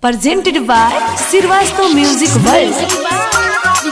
presented by Sirvasto Music World.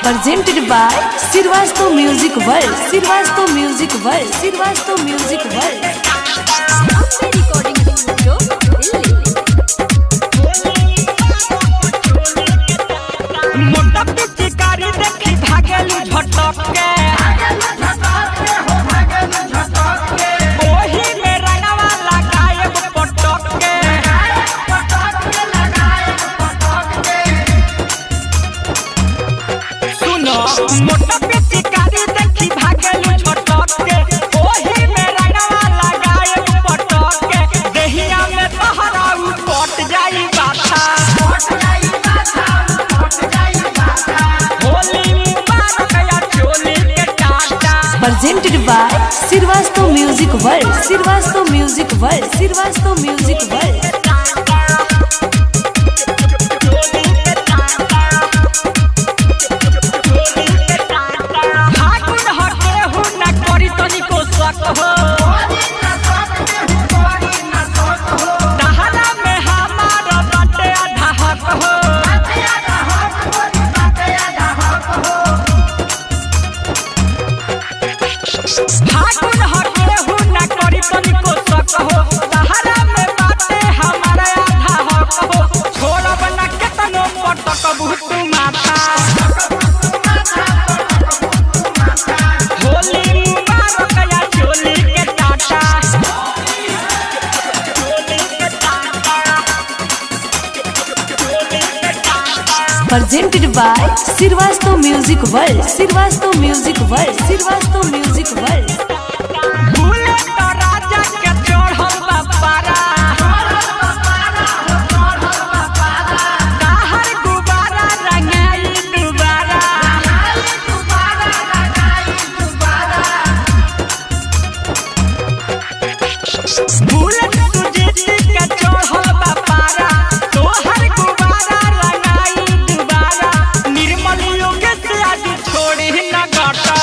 Presented by Sirvasto Music World. Sirvasto Music World. Sirvasto Music World. मोटा पिचकारी देखी भागेलू झटक के ओही में रंगवा लगाएब पटक के सुनो मोटा पिचकारी देखी भागेलू झटक के ओही में रंगवा लगाएब पटक के देहिया में तहराऊ कट जाई बाथा Presented by Sirvasto Music World. Sirvasto Music World. Sirvasto Music World. हाकुन हटे हु न करी तनिको शक हो दहला में हमार बाटे आधा हक हो हाकुन हटे हु न करी तनिको शक हो दहला में बाटे हमार आधा हक हो छोड़ब न केतनो पटक बहुत माथा Presented by Sirvasto Music World. Sirvasto Music World. Sirvasto Music World. भूले तो राजा के चढ़ल बा पारा कहर गुबारा रंगाई दुबारा भूले तुझे के चढ़ल बा पारा तोहर गुबारा रंगाई दुबारा निर्मल योग से आज छोड़ी न घटा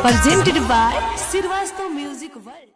Presented by Sirvasto Music World.